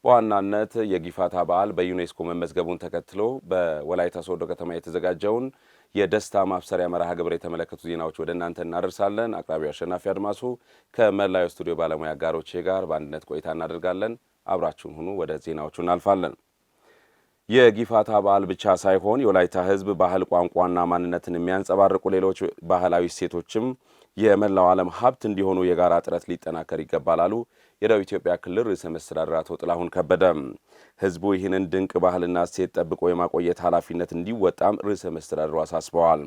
በዋናነት የጊፋታ በዓል በዩኔስኮ መመዝገቡን ተከትሎ በወላይታ ሶዶ ከተማ የተዘጋጀውን የደስታ ማብሰሪያ መርሃ ግብር የተመለከቱ ዜናዎች ወደ እናንተ እናደርሳለን። አቅራቢው አሸናፊ አድማሱ ከመላው ስቱዲዮ ባለሙያ አጋሮቼ ጋር በአንድነት ቆይታ እናደርጋለን። አብራችሁን ሁኑ። ወደ ዜናዎቹ እናልፋለን። የጊፋታ በዓል ብቻ ሳይሆን የወላይታ ሕዝብ ባህል፣ ቋንቋና ማንነትን የሚያንጸባርቁ ሌሎች ባህላዊ እሴቶችም የመላው ዓለም ሀብት እንዲሆኑ የጋራ ጥረት ሊጠናከር ይገባል አሉ የደቡብ ኢትዮጵያ ክልል ርዕሰ መስተዳድር አቶ ጥላሁን ከበደ። ሕዝቡ ይህንን ድንቅ ባህልና እሴት ጠብቆ የማቆየት ኃላፊነት እንዲወጣም ርዕሰ መስተዳድሩ አሳስበዋል።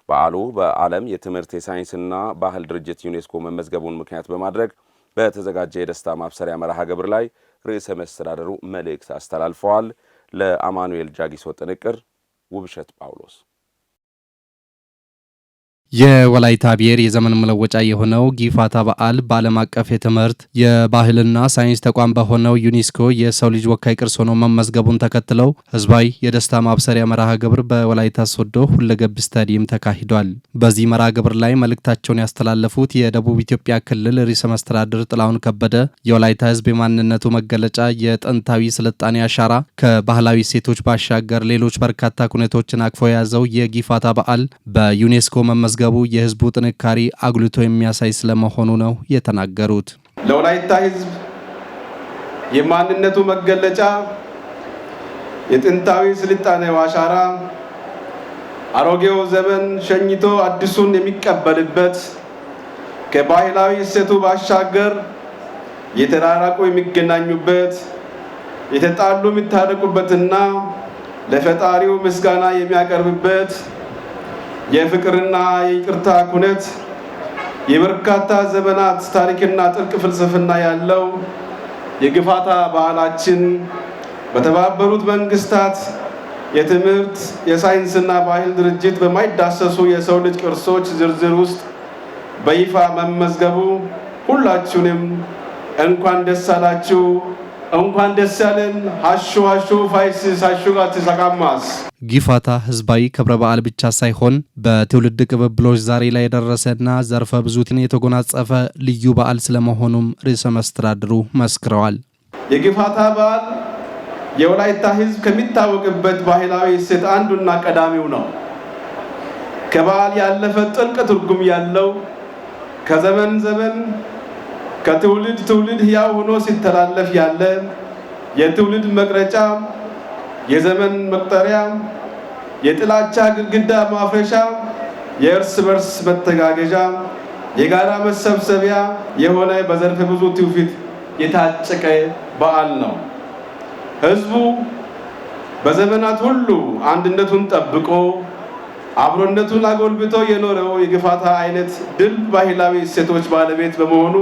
በዓሉ በዓለም የትምህርት የሳይንስና ባህል ድርጅት ዩኔስኮ መመዝገቡን ምክንያት በማድረግ በተዘጋጀ የደስታ ማብሰሪያ መርሃ ግብር ላይ ርዕሰ መስተዳድሩ መልእክት አስተላልፈዋል። ለአማኑኤል ጃጊሶ ጥንቅር ውብሸት ጳውሎስ። የወላይታ ብሔር የዘመን መለወጫ የሆነው ጊፋታ በዓል በዓለም አቀፍ የትምህርት የባህልና ሳይንስ ተቋም በሆነው ዩኔስኮ የሰው ልጅ ወካይ ቅርስ ሆኖ መመዝገቡን ተከትለው ህዝባዊ የደስታ ማብሰሪያ መርሃ ግብር በወላይታ ሶዶ ሁለገብ ስታዲየም ተካሂዷል። በዚህ መርሃ ግብር ላይ መልእክታቸውን ያስተላለፉት የደቡብ ኢትዮጵያ ክልል ርዕሰ መስተዳድር ጥላሁን ከበደ የወላይታ ህዝብ የማንነቱ መገለጫ የጥንታዊ ስልጣኔ አሻራ ከባህላዊ እሴቶች ባሻገር ሌሎች በርካታ ኩነቶችን አቅፎ የያዘው የጊፋታ በዓል በዩኔስኮ መመዝገቡ የህዝቡ ጥንካሬ አጉልቶ የሚያሳይ ስለመሆኑ ነው የተናገሩት። ለወላይታ ህዝብ የማንነቱ መገለጫ የጥንታዊ ስልጣኔው አሻራ አሮጌው ዘመን ሸኝቶ አዲሱን የሚቀበልበት ከባህላዊ እሴቱ ባሻገር የተራራቁ የሚገናኙበት የተጣሉ የሚታረቁበትና ለፈጣሪው ምስጋና የሚያቀርብበት የፍቅርና የይቅርታ ኩነት የበርካታ ዘመናት ታሪክና ጥልቅ ፍልስፍና ያለው የጊፋታ በዓላችን በተባበሩት መንግስታት የትምህርት የሳይንስና ባህል ድርጅት በማይዳሰሱ የሰው ልጅ ቅርሶች ዝርዝር ውስጥ በይፋ መመዝገቡ ሁላችሁንም እንኳን ደስ አላችሁ፣ እንኳን ደስ ያለን። ሀሹ ሀሹ ፋይስ ሳሹጋት ሰቃማስ። ጊፋታ ህዝባዊ ክብረ በዓል ብቻ ሳይሆን በትውልድ ቅብብሎች ዛሬ ላይ የደረሰና ዘርፈ ብዙትን የተጎናጸፈ ልዩ በዓል ስለመሆኑም ርዕሰ መስተዳድሩ መስክረዋል። የጊፋታ በዓል የወላይታ ህዝብ ከሚታወቅበት ባህላዊ እሴት አንዱና ቀዳሚው ነው። ከበዓል ያለፈ ጥልቅ ትርጉም ያለው ከዘመን ዘመን ከትውልድ ትውልድ ሕያው ሆኖ ሲተላለፍ ያለ የትውልድ መቅረጫ፣ የዘመን መቁጠሪያ፣ የጥላቻ ግድግዳ ማፍረሻ፣ የእርስ በርስ መተጋገዣ፣ የጋራ መሰብሰቢያ የሆነ በዘርፈ ብዙ ትውፊት የታጨቀ በዓል ነው። ህዝቡ በዘመናት ሁሉ አንድነቱን ጠብቆ አብሮነቱን አጎልብቶ የኖረው የጊፋታ አይነት ድል ባህላዊ እሴቶች ባለቤት በመሆኑ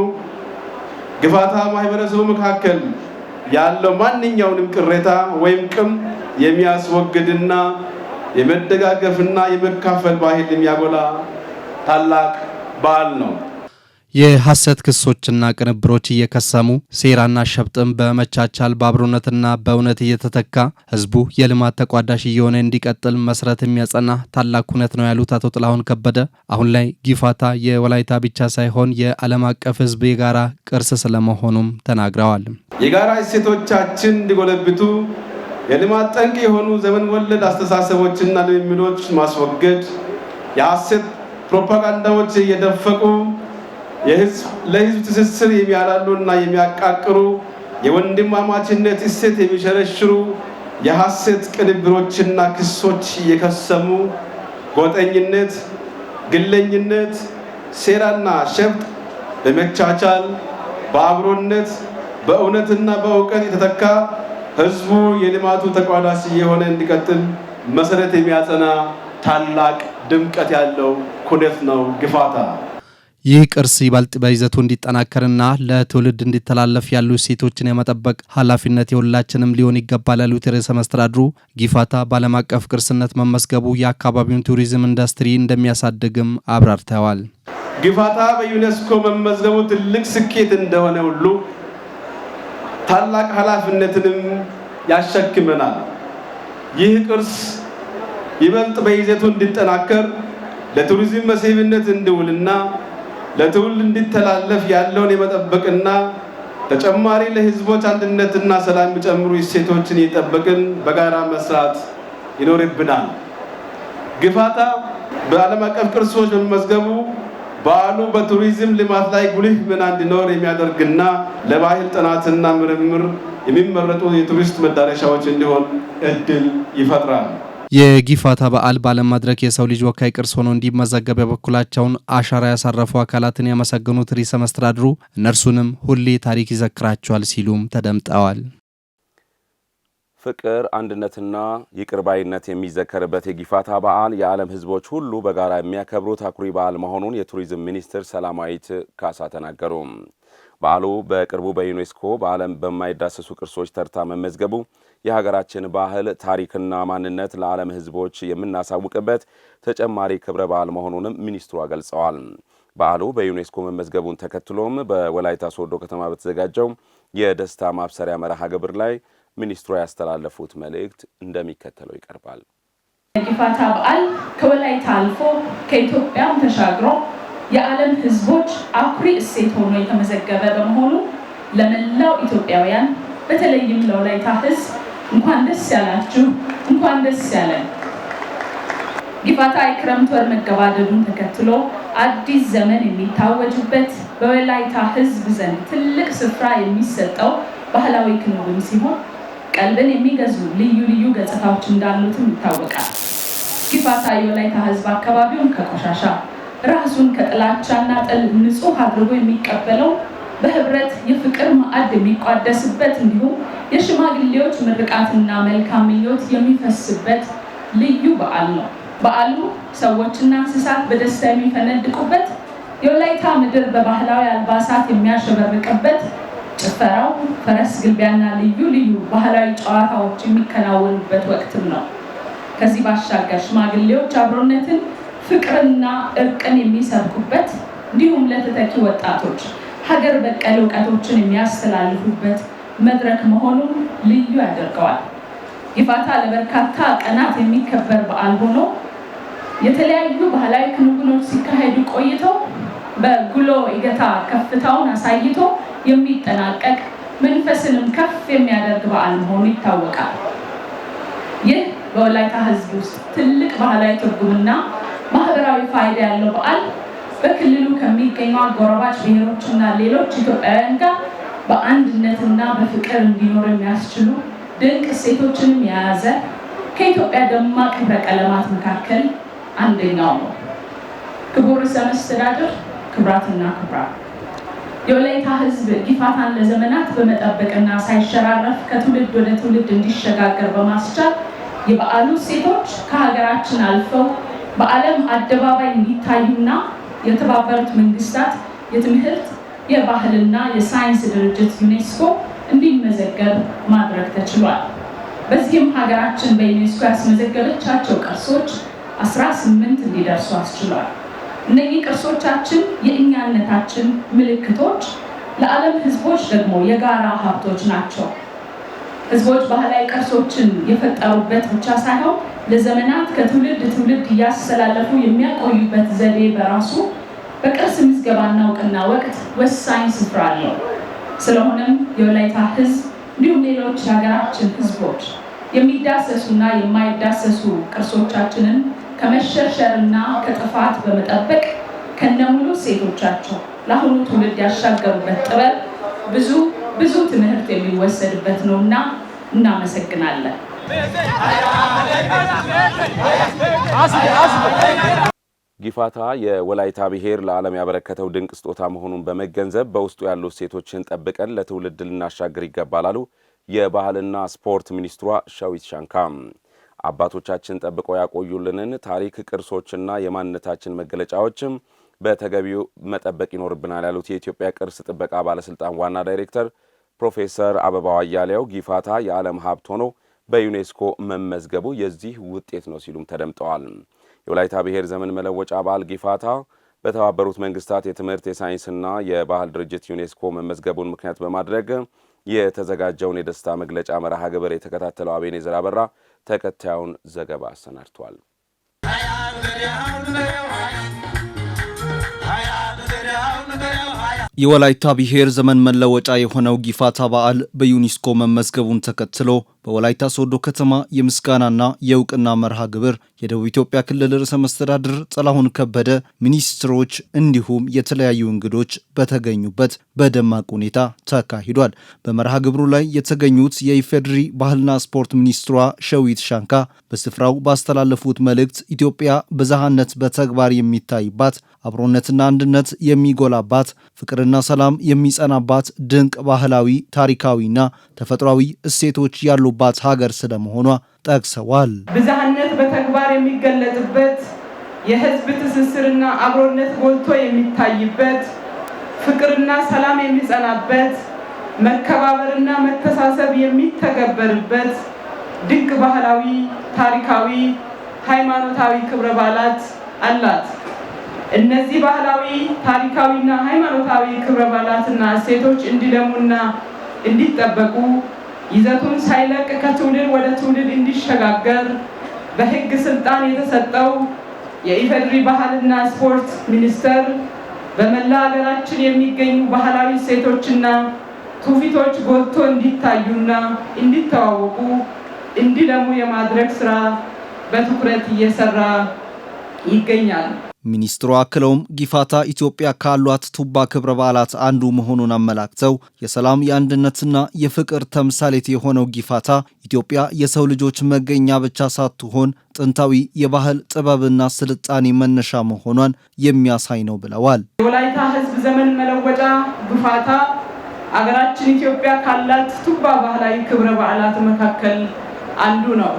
ጊፋታ ማህበረሰቡ መካከል ያለው ማንኛውንም ቅሬታ ወይም ቂም የሚያስወግድና የመደጋገፍና የመካፈል ባህል የሚያጎላ ታላቅ በዓል ነው። የሐሰት ክሶችና ቅንብሮች እየከሰሙ ሴራና ሸብጥም በመቻቻል በአብሮነትና በእውነት እየተተካ ህዝቡ የልማት ተቋዳሽ እየሆነ እንዲቀጥል መሰረት የሚያጸና ታላቅ ኩነት ነው ያሉት አቶ ጥላሁን ከበደ አሁን ላይ ጊፋታ የወላይታ ብቻ ሳይሆን የዓለም አቀፍ ህዝብ የጋራ ቅርስ ስለመሆኑም ተናግረዋል። የጋራ እሴቶቻችን እንዲጎለብቱ የልማት ጠንቅ የሆኑ ዘመን ወለድ አስተሳሰቦችና ልምምዶች ማስወገድ፣ የሐሰት ፕሮፓጋንዳዎች እየደፈቁ ለህዝብ ትስስር የሚያላሉና የሚያቃቅሩ የወንድማማችነት እሴት የሚሸረሽሩ የሐሰት ቅንብሮችና ክሶች እየከሰሙ ጎጠኝነት፣ ግለኝነት፣ ሴራና ሸፍጥ በመቻቻል በአብሮነት በእውነትና በእውቀት የተተካ ህዝቡ የልማቱ ተቋዳሽ የሆነ እንዲቀጥል መሰረት የሚያጸና ታላቅ ድምቀት ያለው ኩነት ነው ጊፋታ። ይህ ቅርስ ይበልጥ በይዘቱ እንዲጠናከርና ለትውልድ እንዲተላለፍ ያሉ እሴቶችን የመጠበቅ ኃላፊነት የሁላችንም ሊሆን ይገባል ያሉት ርዕሰ መስተዳድሩ ጊፋታ በዓለም አቀፍ ቅርስነት መመዝገቡ የአካባቢውን ቱሪዝም ኢንዱስትሪ እንደሚያሳድግም አብራርተዋል። ጊፋታ በዩኔስኮ መመዝገቡ ትልቅ ስኬት እንደሆነ ሁሉ ታላቅ ኃላፊነትንም ያሸክመናል። ይህ ቅርስ ይበልጥ በይዘቱ እንዲጠናከር ለቱሪዝም መስህብነት እንዲውልና ለትውልድ እንዲተላለፍ ያለውን የመጠበቅና ተጨማሪ ለህዝቦች አንድነትና ሰላም የሚጨምሩ እሴቶችን እየጠበቅን በጋራ መስራት ይኖርብናል። ጊፋታ በዓለም አቀፍ ቅርሶች መመዝገቡ በዓሉ በቱሪዝም ልማት ላይ ጉልህ ሚና እንዲኖር የሚያደርግና ለባህል ጥናትና ምርምር የሚመረጡ የቱሪስት መዳረሻዎች እንዲሆን እድል ይፈጥራል። የጊፋታ በዓል በዓለም መድረክ የሰው ልጅ ወካይ ቅርስ ሆኖ እንዲመዘገብ በበኩላቸውን አሻራ ያሳረፉ አካላትን ያመሰገኑት ርዕሰ መስተዳድሩ እነርሱንም ሁሌ ታሪክ ይዘክራቸዋል ሲሉም ተደምጠዋል። ፍቅር፣ አንድነትና ይቅርባይነት የሚዘከርበት የጊፋታ በዓል የዓለም ሕዝቦች ሁሉ በጋራ የሚያከብሩት አኩሪ በዓል መሆኑን የቱሪዝም ሚኒስትር ሰላማዊት ካሳ ተናገሩ። በዓሉ በቅርቡ በዩኔስኮ በዓለም በማይዳሰሱ ቅርሶች ተርታ መመዝገቡ የሀገራችን ባህል ታሪክና ማንነት ለዓለም ሕዝቦች የምናሳውቅበት ተጨማሪ ክብረ በዓል መሆኑንም ሚኒስትሯ ገልጸዋል። በዓሉ በዩኔስኮ መመዝገቡን ተከትሎም በወላይታ ሶዶ ከተማ በተዘጋጀው የደስታ ማብሰሪያ መርሃ ግብር ላይ ሚኒስትሯ ያስተላለፉት መልእክት እንደሚከተለው ይቀርባል። የጊፋታ በዓል ከወላይታ አልፎ ከኢትዮጵያም ተሻግሮ የዓለም ሕዝቦች አኩሪ እሴት ሆኖ የተመዘገበ በመሆኑ ለመላው ኢትዮጵያውያን በተለይም ለወላይታ ሕዝብ እንኳን ደስ ያላችሁ፣ እንኳን ደስ ያለን። ጊፋታ የክረምት ወር መገባደዱን ተከትሎ አዲስ ዘመን የሚታወጅበት በወላይታ ሕዝብ ዘንድ ትልቅ ስፍራ የሚሰጠው ባህላዊ ክንውን ሲሆን ቀልብን የሚገዙ ልዩ ልዩ ገጽታዎች እንዳሉትም ይታወቃል። ጊፋታ የወላይታ ሕዝብ አካባቢውን ከቆሻሻ ራሱን ከጥላቻና ጥል ንጹህ አድርጎ የሚቀበለው በህብረት የፍቅር ማዕድ የሚቋደስበት እንዲሁም የሽማግሌዎች ምርቃትና መልካም ምኞት የሚፈስበት ልዩ በዓል ነው። በዓሉ ሰዎችና እንስሳት በደስታ የሚፈነድቁበት፣ የወላይታ ምድር በባህላዊ አልባሳት የሚያሸበርቅበት፣ ጭፈራው፣ ፈረስ ግልቢያና ልዩ ልዩ ባህላዊ ጨዋታዎች የሚከናወኑበት ወቅትም ነው። ከዚህ ባሻገር ሽማግሌዎች አብሮነትን፣ ፍቅርና እርቅን የሚሰብኩበት እንዲሁም ለተተኪ ወጣቶች ሀገር በቀል እውቀቶችን የሚያስተላልፉበት መድረክ መሆኑን ልዩ ያደርገዋል። ጊፋታ ለበርካታ ቀናት የሚከበር በዓል ሆኖ የተለያዩ ባህላዊ ክንውኖች ሲካሄዱ ቆይተው በጉሎ ኢገታ ከፍታውን አሳይቶ የሚጠናቀቅ መንፈስንም ከፍ የሚያደርግ በዓል መሆኑ ይታወቃል። ይህ በወላይታ ሕዝብ ውስጥ ትልቅ ባህላዊ ትርጉምና ማህበራዊ ፋይዳ ያለው በዓል በክልሉ ከሚገኙ አጎራባች ብሔሮችና ሌሎች ኢትዮጵያውያን ጋር በአንድነትና በፍቅር እንዲኖር የሚያስችሉ ድንቅ እሴቶችንም የያዘ ከኢትዮጵያ ደማቅ ህብረ ቀለማት መካከል አንደኛው ነው። ክቡር ርዕሰ መስተዳድር፣ ክቡራትና ክቡራን፣ የወላይታ ሕዝብ ጊፋታን ለዘመናት በመጠበቅና ሳይሸራረፍ ከትውልድ ወደ ትውልድ እንዲሸጋገር በማስቻል የበዓሉ እሴቶች ከሀገራችን አልፈው በዓለም አደባባይ እንዲታዩና የተባበሩት መንግስታት የትምህርት የባህልና የሳይንስ ድርጅት ዩኔስኮ እንዲመዘገብ ማድረግ ተችሏል። በዚህም ሀገራችን በዩኔስኮ ያስመዘገበቻቸው ቅርሶች 18 እንዲደርሱ አስችሏል። እነዚህ ቅርሶቻችን የእኛነታችን ምልክቶች፣ ለዓለም ህዝቦች ደግሞ የጋራ ሀብቶች ናቸው። ህዝቦች ባህላዊ ቅርሶችን የፈጠሩበት ብቻ ሳይሆን ለዘመናት ከትውልድ ትውልድ እያስተላለፉ የሚያቆዩበት ዘዴ በራሱ በቅርስ ምዝገባና እውቅና ወቅት ወሳኝ ስፍራ አለው። ስለሆነም የወላይታ ህዝብ እንዲሁም ሌሎች የሀገራችን ህዝቦች የሚዳሰሱና የማይዳሰሱ ቅርሶቻችንን ከመሸርሸርና ከጥፋት በመጠበቅ ከነሙሉ እሴቶቻቸው ለአሁኑ ትውልድ ያሻገሩበት ጥበብ ብዙ ትምህርት የሚወሰድበት ነውና እናመሰግናለን። ጊፋታ የወላይታ ብሔር ለዓለም ያበረከተው ድንቅ ስጦታ መሆኑን በመገንዘብ በውስጡ ያሉ እሴቶችን ጠብቀን ለትውልድ ልናሻገር ይገባል አሉ የባህልና ስፖርት ሚኒስትሯ ሸዊት ሻንካ። አባቶቻችን ጠብቀው ያቆዩልንን ታሪክ፣ ቅርሶችና የማንነታችን መገለጫዎችም በተገቢው መጠበቅ ይኖርብናል ያሉት የኢትዮጵያ ቅርስ ጥበቃ ባለስልጣን ዋና ዳይሬክተር ፕሮፌሰር አበባው አያሌው ጊፋታ የዓለም ሀብት ሆኖ በዩኔስኮ መመዝገቡ የዚህ ውጤት ነው ሲሉም ተደምጠዋል። የወላይታ ብሔር ዘመን መለወጫ በዓል ጊፋታ በተባበሩት መንግስታት የትምህርት የሳይንስና የባህል ድርጅት ዩኔስኮ መመዝገቡን ምክንያት በማድረግ የተዘጋጀውን የደስታ መግለጫ መርሃ ግብር የተከታተለው አቤኔዘር አበራ ተከታዩን ዘገባ አሰናድቷል። የወላይታ ብሔር ዘመን መለወጫ የሆነው ጊፋታ በዓል በዩኔስኮ መመዝገቡን ተከትሎ በወላይታ ሶዶ ከተማ የምስጋናና የእውቅና መርሃ ግብር የደቡብ ኢትዮጵያ ክልል ርዕሰ መስተዳድር ጥላሁን ከበደ፣ ሚኒስትሮች እንዲሁም የተለያዩ እንግዶች በተገኙበት በደማቅ ሁኔታ ተካሂዷል። በመርሃ ግብሩ ላይ የተገኙት የኢፌዴሪ ባህልና ስፖርት ሚኒስትሯ ሸዊት ሻንካ በስፍራው ባስተላለፉት መልእክት ኢትዮጵያ ብዝሃነት በተግባር የሚታይባት፣ አብሮነትና አንድነት የሚጎላባት፣ ፍቅርና ሰላም የሚጸናባት ድንቅ ባህላዊ ታሪካዊና ተፈጥሯዊ እሴቶች ያሉባት ሀገር ስለመሆኗ ጠቅሰዋል። ብዝሃነት በተግባር የሚገለጥበት፣ የህዝብ ትስስርና አብሮነት ጎልቶ የሚታይበት፣ ፍቅርና ሰላም የሚጸናበት፣ መከባበርና መተሳሰብ የሚተገበርበት ድንቅ ባህላዊ፣ ታሪካዊ፣ ሃይማኖታዊ ክብረ በዓላት አላት። እነዚህ ባህላዊ፣ ታሪካዊና ሃይማኖታዊ ክብረ በዓላትና እሴቶች እንዲለሙና እንዲጠበቁ ይዘቱን ሳይለቅ ከትውልድ ወደ ትውልድ እንዲሸጋገር በህግ ስልጣን የተሰጠው የኢፌዴሪ ባህልና ስፖርት ሚኒስቴር በመላ ሀገራችን የሚገኙ ባህላዊ እሴቶችና ትውፊቶች ጎልቶ እንዲታዩና እንዲተዋወቁ እንዲለሙ የማድረግ ስራ በትኩረት እየሰራ ይገኛል። ሚኒስትሩ አክለውም ጊፋታ ኢትዮጵያ ካሏት ቱባ ክብረ በዓላት አንዱ መሆኑን አመላክተው የሰላም የአንድነትና የፍቅር ተምሳሌት የሆነው ጊፋታ ኢትዮጵያ የሰው ልጆች መገኛ ብቻ ሳትሆን ጥንታዊ የባህል ጥበብና ስልጣኔ መነሻ መሆኗን የሚያሳይ ነው ብለዋል። የወላይታ ህዝብ ዘመን መለወጫ ጊፋታ አገራችን ኢትዮጵያ ካላት ቱባ ባህላዊ ክብረ በዓላት መካከል አንዱ ነው።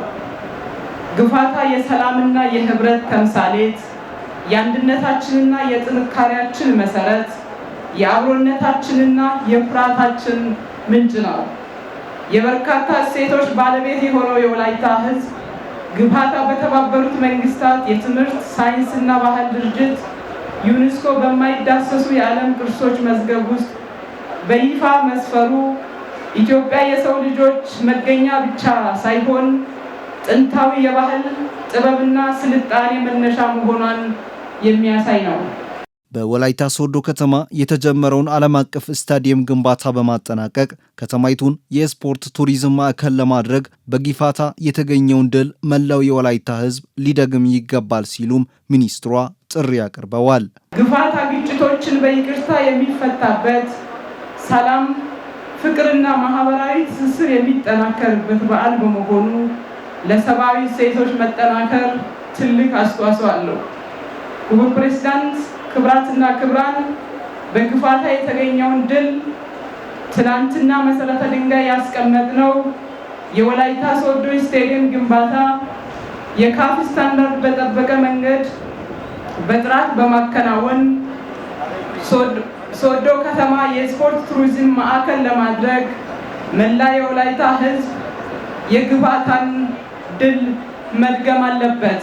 ጊፋታ የሰላምና የህብረት ተምሳሌት፣ የአንድነታችንና የጥንካሬያችን መሰረት፣ የአብሮነታችንና የኩራታችን ምንጭ ነው። የበርካታ እሴቶች ባለቤት የሆነው የወላይታ ህዝብ ጊፋታ በተባበሩት መንግስታት የትምህርት ሳይንስና ባህል ድርጅት ዩኔስኮ በማይዳሰሱ የዓለም ቅርሶች መዝገብ ውስጥ በይፋ መስፈሩ ኢትዮጵያ የሰው ልጆች መገኛ ብቻ ሳይሆን ጥንታዊ የባህል ጥበብና ስልጣኔ መነሻ መሆኗን የሚያሳይ ነው። በወላይታ ሶዶ ከተማ የተጀመረውን ዓለም አቀፍ ስታዲየም ግንባታ በማጠናቀቅ ከተማይቱን የስፖርት ቱሪዝም ማዕከል ለማድረግ በጊፋታ የተገኘውን ድል መላው የወላይታ ህዝብ ሊደግም ይገባል ሲሉም ሚኒስትሯ ጥሪ አቅርበዋል። ጊፋታ ግጭቶችን በይቅርታ የሚፈታበት፣ ሰላም፣ ፍቅርና ማህበራዊ ትስስር የሚጠናከርበት በዓል በመሆኑ ለሰብአዊ እሴቶች መጠናከር ትልቅ አስተዋጽኦ አለው። ክቡር ፕሬዝዳንት፣ ክብራትና ክብራን፣ በጊፋታ የተገኘውን ድል ትናንትና መሰረተ ድንጋይ ያስቀመጥነው የወላይታ ሶዶ ስቴዲየም ግንባታ የካፍ ስታንዳርድ በጠበቀ መንገድ በጥራት በማከናወን ሶዶ ከተማ የስፖርት ቱሪዝም ማዕከል ለማድረግ መላ የወላይታ ህዝብ የጊፋታን ድል መድገም አለበት።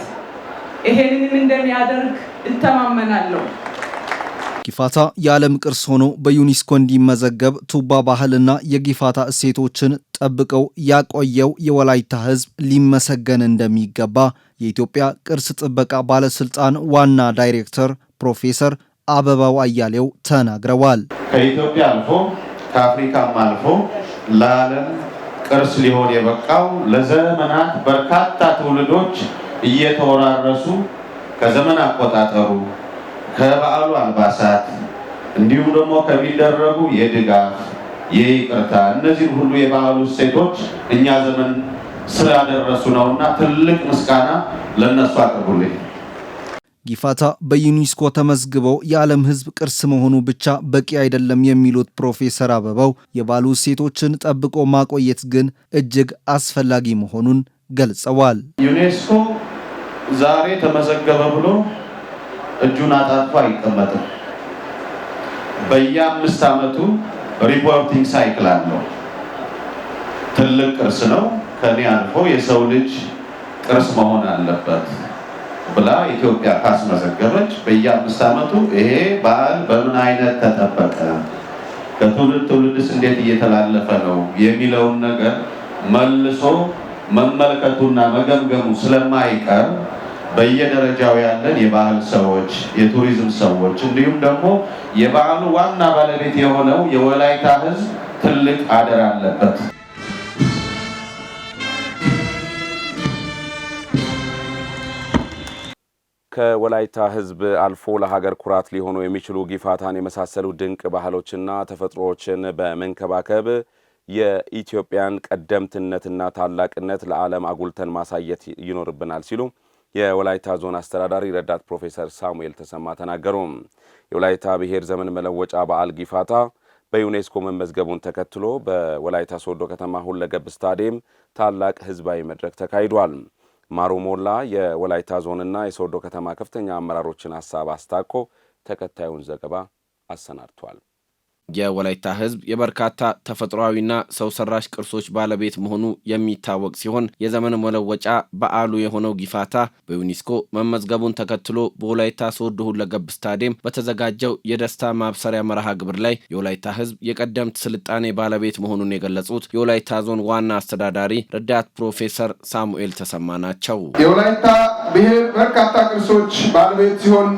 ይሄንንም እንደሚያደርግ እተማመናለሁ። ጊፋታ የዓለም ቅርስ ሆኖ በዩኔስኮ እንዲመዘገብ ቱባ ባህልና የጊፋታ እሴቶችን ጠብቀው ያቆየው የወላይታ ህዝብ ሊመሰገን እንደሚገባ የኢትዮጵያ ቅርስ ጥበቃ ባለስልጣን ዋና ዳይሬክተር ፕሮፌሰር አበባው አያሌው ተናግረዋል። ከኢትዮጵያ አልፎ ከአፍሪካም አልፎ ለዓለም ቅርስ ሊሆን የበቃው ለዘመናት በርካታ ትውልዶች እየተወራረሱ ከዘመን አቆጣጠሩ፣ ከበዓሉ አልባሳት እንዲሁም ደግሞ ከሚደረጉ የድጋፍ የይቅርታ እነዚህ ሁሉ የበዓሉ እሴቶች እኛ ዘመን ስላደረሱ ነውና ትልቅ ምስጋና ለነሱ አቅርቡልኝ። ጊፋታ በዩኔስኮ ተመዝግበው የዓለም ህዝብ ቅርስ መሆኑ ብቻ በቂ አይደለም የሚሉት ፕሮፌሰር አበባው የባህሉ እሴቶችን ጠብቆ ማቆየት ግን እጅግ አስፈላጊ መሆኑን ገልጸዋል። ዩኔስኮ ዛሬ ተመዘገበ ብሎ እጁን አጣጥፎ አይቀመጥም። በየ5 ዓመቱ ሪፖርቲንግ ሳይክል አለው። ትልቅ ቅርስ ነው፣ ከኔ አልፎ የሰው ልጅ ቅርስ መሆን አለበት ብላ ኢትዮጵያ ካስመዘገበች በየ5 ዓመቱ ይሄ በዓል በምን አይነት ተጠበቀ፣ ከትውልድ ትውልድስ እንዴት እየተላለፈ ነው የሚለውን ነገር መልሶ መመልከቱና መገምገሙ ስለማይቀር በየደረጃው ያለን የባህል ሰዎች፣ የቱሪዝም ሰዎች እንዲሁም ደግሞ የበዓሉ ዋና ባለቤት የሆነው የወላይታ ሕዝብ ትልቅ አደራ አለበት። ከወላይታ ሕዝብ አልፎ ለሀገር ኩራት ሊሆኑ የሚችሉ ጊፋታን የመሳሰሉ ድንቅ ባህሎችና ተፈጥሮዎችን በመንከባከብ የኢትዮጵያን ቀደምትነትና ታላቅነት ለዓለም አጉልተን ማሳየት ይኖርብናል ሲሉ የወላይታ ዞን አስተዳዳሪ ረዳት ፕሮፌሰር ሳሙኤል ተሰማ ተናገሩ። የወላይታ ብሔር ዘመን መለወጫ በዓል ጊፋታ በዩኔስኮ መመዝገቡን ተከትሎ በወላይታ ሶዶ ከተማ ሁለገብ ስታዲየም ታላቅ ህዝባዊ መድረክ ተካሂዷል። ማሩ ሞላ የወላይታ ዞንና የሶዶ ከተማ ከፍተኛ አመራሮችን ሀሳብ አስታኮ ተከታዩን ዘገባ አሰናድቷል። የወላይታ ህዝብ የበርካታ ተፈጥሯዊና ሰው ሰራሽ ቅርሶች ባለቤት መሆኑ የሚታወቅ ሲሆን የዘመን መለወጫ በዓሉ የሆነው ጊፋታ በዩኔስኮ መመዝገቡን ተከትሎ በወላይታ ሶዶ ሁለገብ ስታዲየም በተዘጋጀው የደስታ ማብሰሪያ መርሃ ግብር ላይ የወላይታ ህዝብ የቀደምት ስልጣኔ ባለቤት መሆኑን የገለጹት የወላይታ ዞን ዋና አስተዳዳሪ ረዳት ፕሮፌሰር ሳሙኤል ተሰማ ናቸው። የወላይታ ብሔር በርካታ ቅርሶች ባለቤት ሲሆን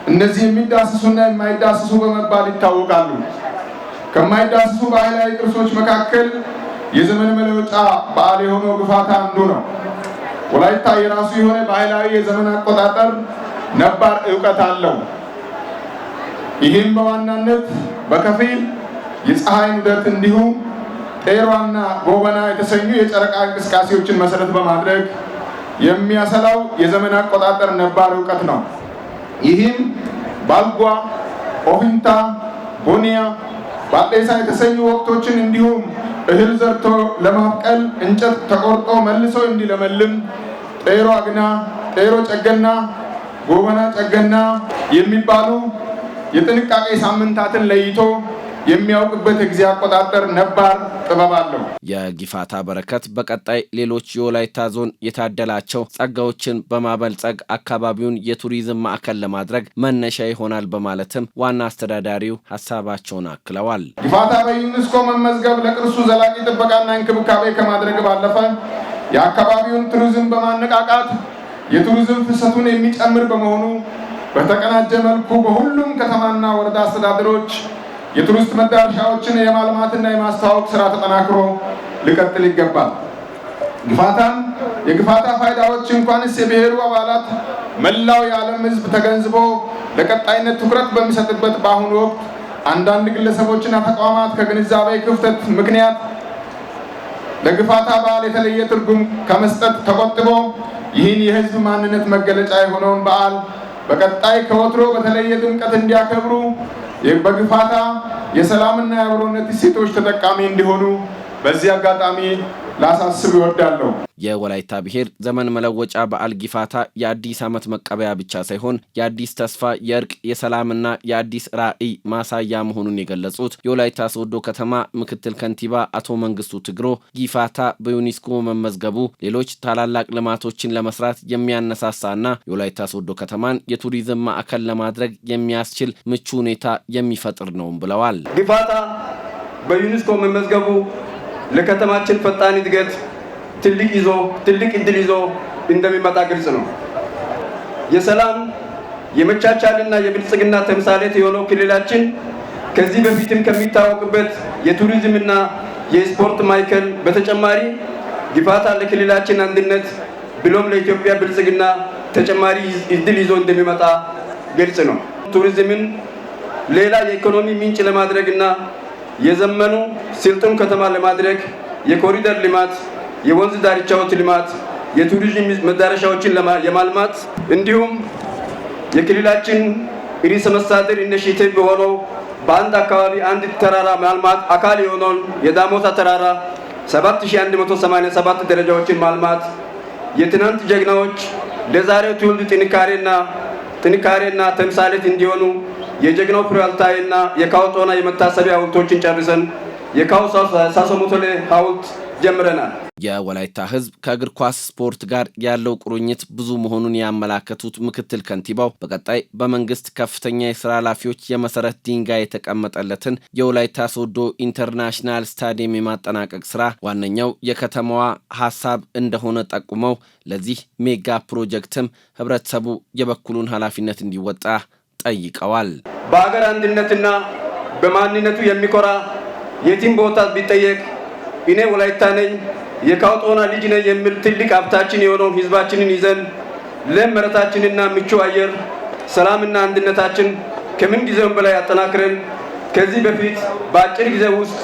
እነዚህ የሚዳሰሱና የማይዳሰሱ በመባል ይታወቃሉ። ከማይዳሰሱ ባህላዊ ቅርሶች መካከል የዘመን መለወጫ በዓል የሆነው ጊፋታ አንዱ ነው። ወላይታ የራሱ የሆነ ባህላዊ የዘመን አቆጣጠር ነባር ዕውቀት አለው። ይህም በዋናነት በከፊል የፀሐይ ንደት እንዲሁም ጤሯና ጎበና የተሰኙ የጨረቃ እንቅስቃሴዎችን መሰረት በማድረግ የሚያሰላው የዘመን አቆጣጠር ነባር ዕውቀት ነው። ይህም ባልጓ፣ ኦፊንታ፣ ቦኒያ፣ ባጤሳ የተሰኙ ወቅቶችን እንዲሁም እህል ዘርቶ ለማብቀል እንጨት ተቆርጦ መልሶ እንዲለመልም ጤሮ አግና፣ ጤሮ ጨገና፣ ጎበና ጨገና የሚባሉ የጥንቃቄ ሳምንታትን ለይቶ የሚያውቅበት የጊዜ አቆጣጠር ነባር ጥበብ አለው። የጊፋታ በረከት በቀጣይ ሌሎች የወላይታ ዞን የታደላቸው ጸጋዎችን በማበልጸግ አካባቢውን የቱሪዝም ማዕከል ለማድረግ መነሻ ይሆናል በማለትም ዋና አስተዳዳሪው ሀሳባቸውን አክለዋል። ጊፋታ በዩኔስኮ መመዝገብ ለቅርሱ ዘላቂ ጥበቃና እንክብካቤ ከማድረግ ባለፈ የአካባቢውን ቱሪዝም በማነቃቃት የቱሪዝም ፍሰቱን የሚጨምር በመሆኑ በተቀናጀ መልኩ በሁሉም ከተማና ወረዳ አስተዳደሮች የቱሪስት መዳረሻዎችን የማልማትና የማስተዋወቅ ስራ ተጠናክሮ ሊቀጥል ይገባል። የጊፋታ ፋይዳዎች እንኳንስ የብሔሩ አባላት መላው የዓለም ሕዝብ ተገንዝቦ ለቀጣይነት ትኩረት በሚሰጥበት በአሁኑ ወቅት አንዳንድ ግለሰቦችና ተቋማት ከግንዛቤ ክፍተት ምክንያት ለጊፋታ በዓል የተለየ ትርጉም ከመስጠት ተቆጥቦ ይህን የሕዝብ ማንነት መገለጫ የሆነውን በዓል በቀጣይ ከወትሮ በተለየ ድምቀት እንዲያከብሩ በጊፋታ የሰላምና የአብሮነት እሴቶች ተጠቃሚ እንዲሆኑ በዚህ አጋጣሚ ላሳስብ ይወዳለሁ። የወላይታ ብሔር ዘመን መለወጫ በዓል ጊፋታ የአዲስ ዓመት መቀበያ ብቻ ሳይሆን የአዲስ ተስፋ፣ የእርቅ፣ የሰላምና የአዲስ ራዕይ ማሳያ መሆኑን የገለጹት የወላይታ ሶዶ ከተማ ምክትል ከንቲባ አቶ መንግስቱ ትግሮ ጊፋታ በዩኔስኮ መመዝገቡ ሌሎች ታላላቅ ልማቶችን ለመስራት የሚያነሳሳና የወላይታ ሶዶ ከተማን የቱሪዝም ማዕከል ለማድረግ የሚያስችል ምቹ ሁኔታ የሚፈጥር ነውም ብለዋል። ጊፋታ በዩኔስኮ መመዝገቡ ለከተማችን ፈጣን እድገት ትልቅ እድል ይዞ እንደሚመጣ ግልጽ ነው። የሰላም የመቻቻልና የብልጽግና ተምሳሌት የሆነው ክልላችን ከዚህ በፊትም ከሚታወቅበት የቱሪዝምና የስፖርት ማዕከል በተጨማሪ ጊፋታ ለክልላችን አንድነት ብሎም ለኢትዮጵያ ብልጽግና ተጨማሪ እድል ይዞ እንደሚመጣ ግልጽ ነው። ቱሪዝምን ሌላ የኢኮኖሚ ምንጭ ለማድረግና የዘመኑ ስልጡን ከተማ ለማድረግ የኮሪደር ልማት፣ የወንዝ ዳርቻዎች ልማት፣ የቱሪዝም መዳረሻዎችን የማልማት እንዲሁም የክልላችን ርዕሰ መስተዳድር ኢኒሼቲቭ በሆነው በአንድ አካባቢ አንድ ተራራ ማልማት አካል የሆነውን የዳሞታ ተራራ 7187 ደረጃዎችን ማልማት የትናንት ጀግናዎች ለዛሬው ትውልድ ጥንካሬና ተምሳሌት እንዲሆኑ የጀግናው ፕሪያልታይና የካውጦና የመታሰቢያ ሐውልቶችን ጨርሰን የካው ሳሶሙቶሌ ሐውልት ጀምረናል። የወላይታ ህዝብ ከእግር ኳስ ስፖርት ጋር ያለው ቁርኝት ብዙ መሆኑን ያመላከቱት ምክትል ከንቲባው በቀጣይ በመንግስት ከፍተኛ የሥራ ኃላፊዎች የመሰረት ድንጋይ የተቀመጠለትን የወላይታ ሶዶ ኢንተርናሽናል ስታዲየም የማጠናቀቅ ስራ ዋነኛው የከተማዋ ሐሳብ እንደሆነ ጠቁመው ለዚህ ሜጋ ፕሮጀክትም ህብረተሰቡ የበኩሉን ኃላፊነት እንዲወጣ ጠይቀዋል። በአገር አንድነትና በማንነቱ የሚኮራ የቲም ቦታ ቢጠየቅ እኔ ወላይታ ነኝ የካውጦና ልጅ ነኝ የሚል ትልቅ ሀብታችን የሆነውን ህዝባችንን ይዘን ለም መሬታችንና ምቹ አየር ሰላምና አንድነታችን ከምን ጊዜውም በላይ አጠናክረን ከዚህ በፊት በአጭር ጊዜ ውስጥ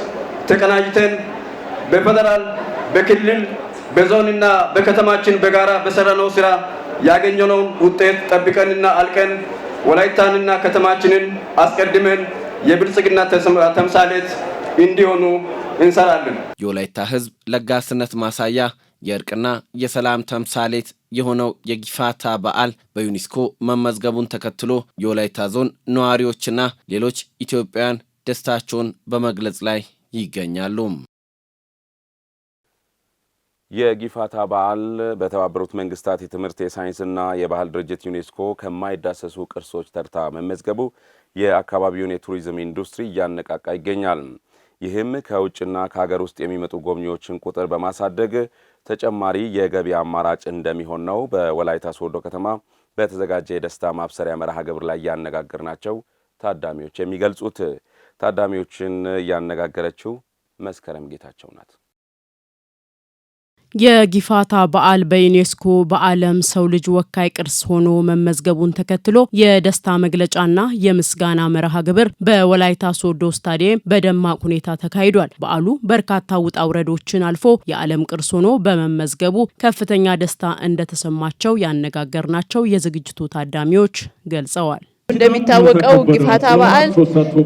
ተቀናጅተን በፌደራል በክልል በዞንና በከተማችን በጋራ በሰራነው ስራ ያገኘነውን ውጤት ጠብቀንና አልቀን ወላይታንና ከተማችንን አስቀድመን የብልጽግና ተምሳሌት እንዲሆኑ እንሰራለን። የወላይታ ህዝብ ለጋስነት ማሳያ የእርቅና የሰላም ተምሳሌት የሆነው የጊፋታ በዓል በዩኔስኮ መመዝገቡን ተከትሎ የወላይታ ዞን ነዋሪዎችና ሌሎች ኢትዮጵያውያን ደስታቸውን በመግለጽ ላይ ይገኛሉ። የጊፋታ በዓል በተባበሩት መንግስታት የትምህርት የሳይንስና የባህል ድርጅት ዩኔስኮ ከማይዳሰሱ ቅርሶች ተርታ መመዝገቡ የአካባቢውን የቱሪዝም ኢንዱስትሪ እያነቃቃ ይገኛል። ይህም ከውጭና ከሀገር ውስጥ የሚመጡ ጎብኚዎችን ቁጥር በማሳደግ ተጨማሪ የገቢ አማራጭ እንደሚሆን ነው በወላይታ ሶዶ ከተማ በተዘጋጀ የደስታ ማብሰሪያ መርሃ ግብር ላይ ያነጋገርናቸው ታዳሚዎች የሚገልጹት። ታዳሚዎችን ያነጋገረችው መስከረም ጌታቸው ናት። የጊፋታ በዓል በዩኔስኮ በዓለም ሰው ልጅ ወካይ ቅርስ ሆኖ መመዝገቡን ተከትሎ የደስታ መግለጫና የምስጋና መርሃ ግብር በወላይታ ሶዶ ስታዲየም በደማቅ ሁኔታ ተካሂዷል። በዓሉ በርካታ ውጣ ውረዶችን አልፎ የዓለም ቅርስ ሆኖ በመመዝገቡ ከፍተኛ ደስታ እንደተሰማቸው ያነጋገርናቸው የዝግጅቱ ታዳሚዎች ገልጸዋል። እንደሚታወቀው ጊፋታ በዓል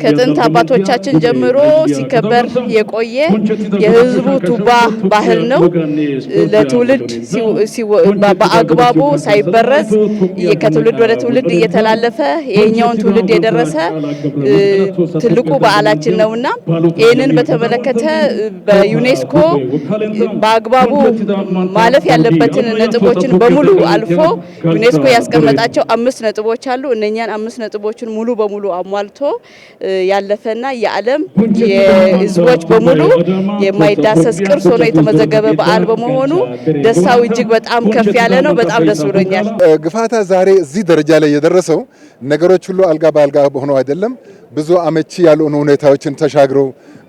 ከጥንት አባቶቻችን ጀምሮ ሲከበር የቆየ የህዝቡ ቱባ ባህል ነው። ለትውልድ በአግባቡ ሳይበረዝ ከትውልድ ወደ ትውልድ እየተላለፈ የኛውን ትውልድ የደረሰ ትልቁ በዓላችን ነውና ይህንን በተመለከተ በዩኔስኮ በአግባቡ ማለፍ ያለበትን ነጥቦችን በሙሉ አልፎ ዩኔስኮ ያስቀመጣቸው 5 ነጥቦች አሉ። እነኛን 5 ነጥቦችን ሙሉ በሙሉ አሟልቶ ያለፈና የዓለም የህዝቦች በሙሉ የማይዳሰስ ቅርስ ሆኖ የተመዘገበ በዓል በመሆኑ ደስታው እጅግ በጣም ከፍ ያለ ነው። በጣም ደስ ብሎኛል። ጊፋታ ዛሬ እዚህ ደረጃ ላይ የደረሰው ነገሮች ሁሉ አልጋ በአልጋ ሆነው አይደለም። ብዙ አመቺ ያልሆኑ ሁኔታዎችን ተሻግሮ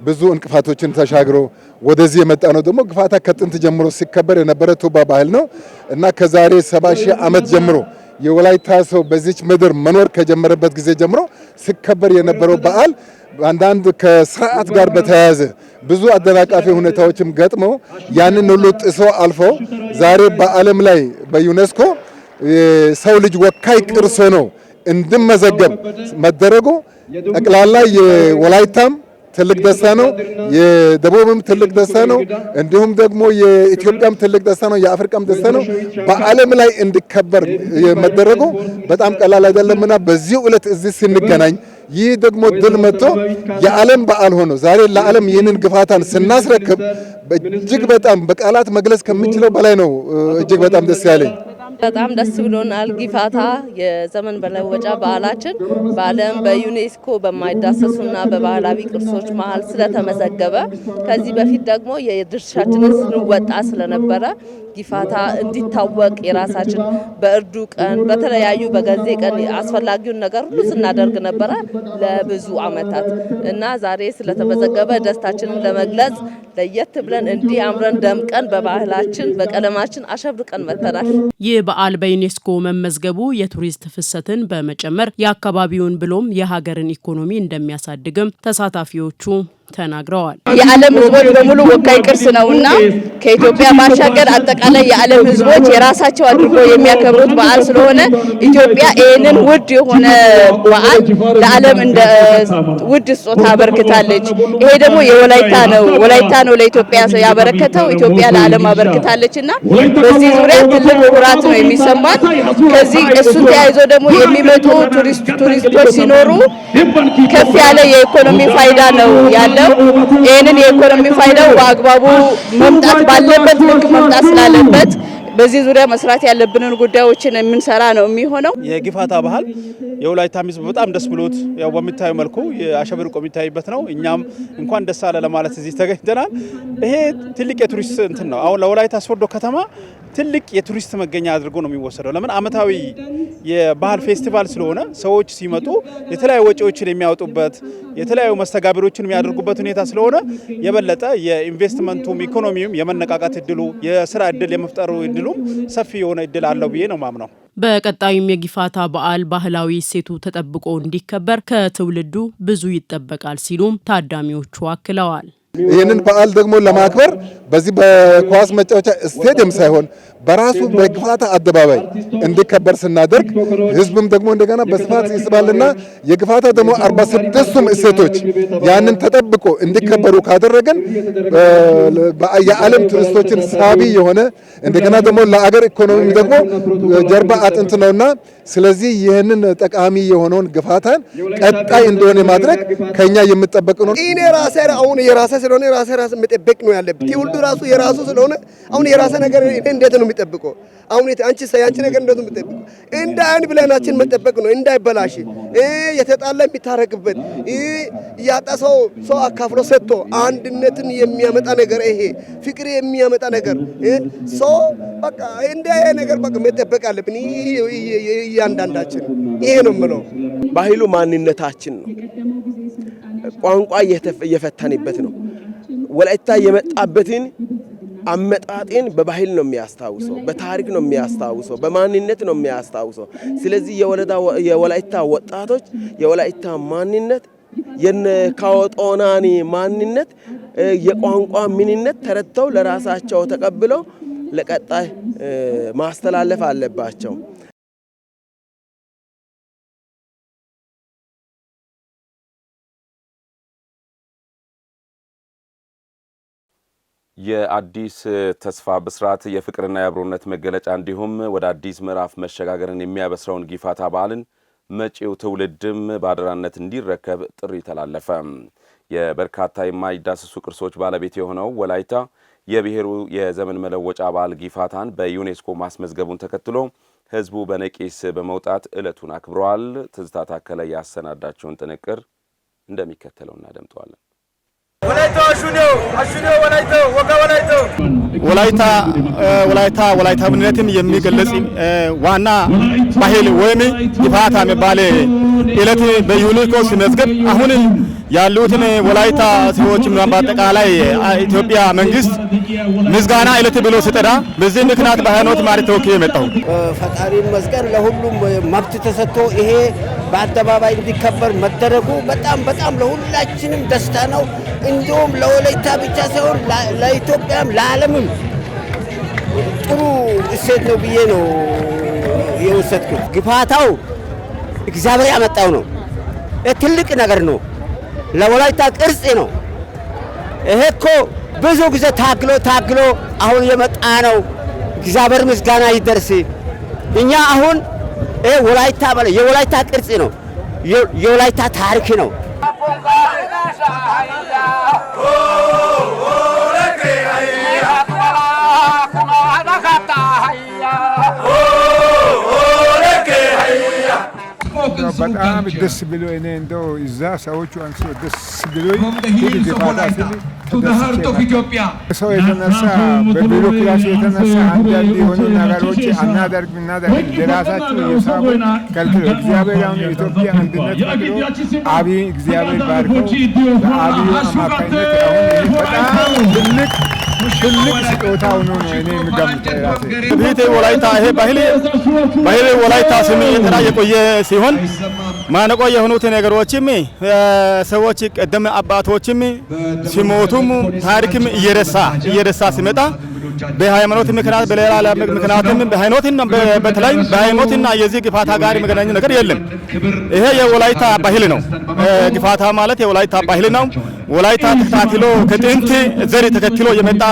ብዙ እንቅፋቶችን ተሻግሮ ወደዚህ የመጣ ነው። ደግሞ ጊፋታ ከጥንት ጀምሮ ሲከበር የነበረ ቱባ ባህል ነው እና ከዛሬ 70 ሺህ ዓመት ጀምሮ የወላይታ ሰው በዚች ምድር መኖር ከጀመረበት ጊዜ ጀምሮ ሲከበር የነበረው በዓል አንዳንድ ከስርዓት ጋር በተያያዘ ብዙ አደናቃፊ ሁኔታዎችም ገጥመው ያንን ሁሉ ጥሶ አልፎ ዛሬ በዓለም ላይ በዩኔስኮ ሰው ልጅ ወካይ ቅርስ ሆኖ እንዲመዘገብ መደረጉ ጠቅላላ የወላይታም ትልቅ ደስታ ነው። የደቡብም ትልቅ ደስታ ነው። እንዲሁም ደግሞ የኢትዮጵያም ትልቅ ደስታ ነው። የአፍሪካም ደስታ ነው። በዓለም ላይ እንዲከበር መደረጉ በጣም ቀላል አይደለምና በዚህ ዕለት እዚህ ስንገናኝ ይህ ደግሞ ድል መጥቶ የዓለም በዓል ሆኖ ዛሬ ለዓለም ይህንን ጊፋታን ስናስረክብ እጅግ በጣም በቃላት መግለጽ ከምንችለው በላይ ነው። እጅግ በጣም ደስ ያለኝ በጣም ደስ ብሎናል። ጊፋታ የዘመን መለወጫ በዓላችን በዓለም በዩኔስኮ በማይዳሰሱና በባህላዊ ቅርሶች መሀል ስለተመዘገበ ከዚህ በፊት ደግሞ የድርሻችንን ስንወጣ ስለነበረ ጊፋታ እንዲታወቅ የራሳችን በእርዱ ቀን በተለያዩ በገዜ ቀን አስፈላጊውን ነገር ሁሉ ስናደርግ ነበረ ለብዙ ዓመታት እና ዛሬ ስለተመዘገበ ደስታችንን ለመግለጽ ለየት ብለን እንዲህ አምረን ደምቀን በባህላችን በቀለማችን አሸብርቀን መተናል። ይህ በዓል በዩኔስኮ መመዝገቡ የቱሪስት ፍሰትን በመጨመር የአካባቢውን ብሎም የሀገርን ኢኮኖሚ እንደሚያሳድግም ተሳታፊዎቹ ተናግረዋል። የዓለም ህዝቦች በሙሉ ወካይ ቅርስ ነውና ከኢትዮጵያ ባሻገር አጠቃላይ የዓለም ህዝቦች የራሳቸው አድርጎ የሚያከብሩት በዓል ስለሆነ ኢትዮጵያ ይህንን ውድ የሆነ በዓል ለዓለም እንደ ውድ ስጦታ አበርክታለች። ይሄ ደግሞ የወላይታ ነው። ወላይታ ነው ለኢትዮጵያ ያበረከተው፣ ኢትዮጵያ ለዓለም አበርክታለችና በዚህ ዙሪያ ትልቅ ኩራት ነው የሚሰማን። ከዚህ እሱን ተያይዞ ደግሞ የሚመጡ ቱሪስቶች ሲኖሩ ከፍ ያለ የኢኮኖሚ ፋይዳ ነው ያለ ያለው። ይህንን የኢኮኖሚ ፋይዳው በአግባቡ መምጣት ባለበት ልክ መምጣት ስላለበት በዚህ ዙሪያ መስራት ያለብንን ጉዳዮችን የምንሰራ ነው የሚሆነው። የጊፋታ ባህል የወላይታ ሕዝብ በጣም ደስ ብሎት ያው በሚታዩ መልኩ አሸብርቆ የሚታይበት ነው። እኛም እንኳን ደስ አለ ለማለት እዚህ ተገኝተናል። ይሄ ትልቅ የቱሪስት እንትን ነው። አሁን ለወላይታ ሶዶ ከተማ ትልቅ የቱሪስት መገኛ አድርጎ ነው የሚወሰደው። ለምን አመታዊ የባህል ፌስቲቫል ስለሆነ ሰዎች ሲመጡ የተለያዩ ወጪዎችን የሚያወጡበት የተለያዩ መስተጋብሮችን የሚያደርጉበት ሁኔታ ስለሆነ የበለጠ የኢንቨስትመንቱም ኢኮኖሚውም የመነቃቃት እድሉ የስራ እድል የመፍጠሩ እድሉም ሰፊ የሆነ እድል አለው ብዬ ነው ማምነው። በቀጣዩም የጊፋታ በዓል ባህላዊ እሴቱ ተጠብቆ እንዲከበር ከትውልዱ ብዙ ይጠበቃል ሲሉም ታዳሚዎቹ አክለዋል። ይህንን በዓል ደግሞ ለማክበር በዚህ በኳስ መጫወቻ ስቴዲየም ሳይሆን በራሱ በጊፋታ አደባባይ እንዲከበር ስናደርግ ህዝብም ደግሞ እንደገና በስፋት ይስባልና የጊፋታ ደግሞ 46ቱም እሴቶች ያንን ተጠብቆ እንዲከበሩ ካደረገን የዓለም ቱሪስቶችን ሳቢ የሆነ እንደገና ደግሞ ለአገር ኢኮኖሚ ደግሞ ጀርባ አጥንት ነውና ስለዚህ ይህንን ጠቃሚ የሆነውን ጊፋታን ቀጣይ እንደሆነ ማድረግ ከኛ የሚጠበቅ ነው። እኔ ራሴ አሁን የራሴ ስለሆነ ራሴ መጠበቅ ነው ያለብኝ። ሁሉ ራሱ የራሱ ስለሆነ አሁን የራሴ ነገር እንዴት ነው የሚጠብቀው? አሁን አንቺ ያንቺ ነገር እንዴት ነው የሚጠብቀው? እንደ አይን ብለናችን መጠበቅ ነው እንዳይበላሽ የተጣላ የሚታረቅበት ያጣ ሰው አካፍሎ ሰጥቶ አንድነትን የሚያመጣ ነገር ይሄ ፍቅር የሚያመጣ ነገር ሰው በቃ እንደ ነገር በቃ መጠበቅ አለብን እያንዳንዳችን። ይሄ ነው የምለው። ባህሉ ማንነታችን ነው። ቋንቋ እየፈተንበት ነው። ወላይታ የመጣበትን አመጣጤን በባህል ነው የሚያስታውሰው፣ በታሪክ ነው የሚያስታውሰው፣ በማንነት ነው የሚያስታውሰው። ስለዚህ የወላይታ ወጣቶች የወላይታ ማንነት የካወጦናኒ ማንነት የቋንቋ ምንነት ተረድተው ለራሳቸው ተቀብለው ለቀጣይ ማስተላለፍ አለባቸው። የአዲስ ተስፋ ብስራት የፍቅርና የአብሮነት መገለጫ እንዲሁም ወደ አዲስ ምዕራፍ መሸጋገርን የሚያበስረውን ጊፋታ በዓልን መጪው ትውልድም በአደራነት እንዲረከብ ጥሪ ተላለፈ። የበርካታ የማይዳሰሱ ቅርሶች ባለቤት የሆነው ወላይታ የብሔሩ የዘመን መለወጫ በዓል ጊፋታን በዩኔስኮ ማስመዝገቡን ተከትሎ ህዝቡ በነቂስ በመውጣት ዕለቱን አክብረዋል። ትዝታ ታከለ ያሰናዳቸውን ጥንቅር እንደሚከተለው እናደምጠዋለን። ወላይታዊነትን የሚገልጽ ዋና ባህል ወይም ጊፋታ የሚባል ዕለት በዩኔስኮ ሲመዝገብ አሁን ያሉትን ወላይታ ሰዎች በአጠቃላይ ኢትዮጵያ መንግስት ምስጋና ዕለት ብሎ ሲጠራ በዚህ ምክንያት በሃይማኖት ማሪ ተወክዬ የመጣሁ ፈጣሪን መስገን ለሁሉም መብት ተሰጥቶ ይሄ በአደባባይ እንዲከበር መደረጉ በጣም ለሁላችንም ደስታ ነው። እንዲሁም ለወላይታ ብቻ ሳይሆን ለኢትዮጵያም ለዓለምም ጥሩ እሴት ነው ብዬ ነው የወሰድኩት። ጊፋታው እግዚአብሔር ያመጣው ነው። ትልቅ ነገር ነው። ለወላይታ ቅርጽ ነው። ይሄ እኮ ብዙ ጊዜ ታግሎ አሁን የመጣ ነው። እግዚአብሔር ምስጋና ይደርስ። እኛ አሁን ወላይታ ማለት የወላይታ ቅርጽ ነው። የወላይታ ታሪክ ነው። በጣም ደስ ብሎ እኔ እንደው እዛ ሰዎቹ አንሶ ደስ ብሎ ሰው የተነሳ በቢሮክራሲ የተነሳ አንዳንድ የሆኑ ነገሮች እናደርግ ለራሳቸው የሳቡ ከልክሎ እግዚአብሔር አሁን የኢትዮጵያ አንድነት ፈቅዶ አብይ እግዚአብሔር ባርከው በአብዩ አማካኝነት አሁን በጣም ትልቅ ስጦታ ሆኖ ነው እኔ የምገምተው ራሴ። ቤቴ ወላይታ ይሄ ባህል ወላይታ ስም የቆየ ሲሆን ማነቆ የሆኑት ነገሮችም ሰዎች ቀደም አባቶችም ሲሞቱም ታሪክም እየረሳ ሲመጣ በሃይማኖት ምክንያት በሌላ ምክንያትም በሃይማኖትና በተለይ በሃይማኖትና የዚህ ጊፋታ ጋር መገናኘት ነገር የለም። ይሄ የወላይታ ባህል ነው። ጊፋታ ማለት የወላይታ ባህል ነው። ወላይታ ተከታትሎ ከጥንት ዘር ተከትሎ የመጣ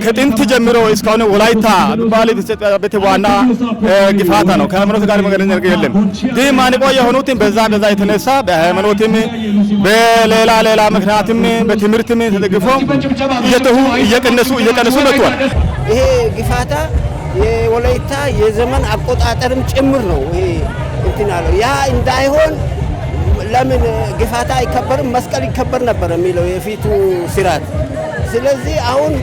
ከጥንት ጀምሮ እስካሁን ወላይታ ባለ ቤት ዋና ጊፋታ ነው። ከሃይማኖት ጋር መገናኘት ነገር የለም። ግን ማንቆ የሆኑትን በዛ የተነሳ በሃይማኖትም በሌላ ምክንያትም በትምህርትም ተደግፎ እየቀነሱ መጥቷል። ይሄ ጊፋታ የወላይታ የዘመን አቆጣጠርም ጭምር ነው። ይሄ እንትን አለው ያ እንዳይሆን ለምን ጊፋታ አይከበርም? መስቀል ይከበር ነበር የሚለው የፊቱ ስርዓት። ስለዚህ አሁን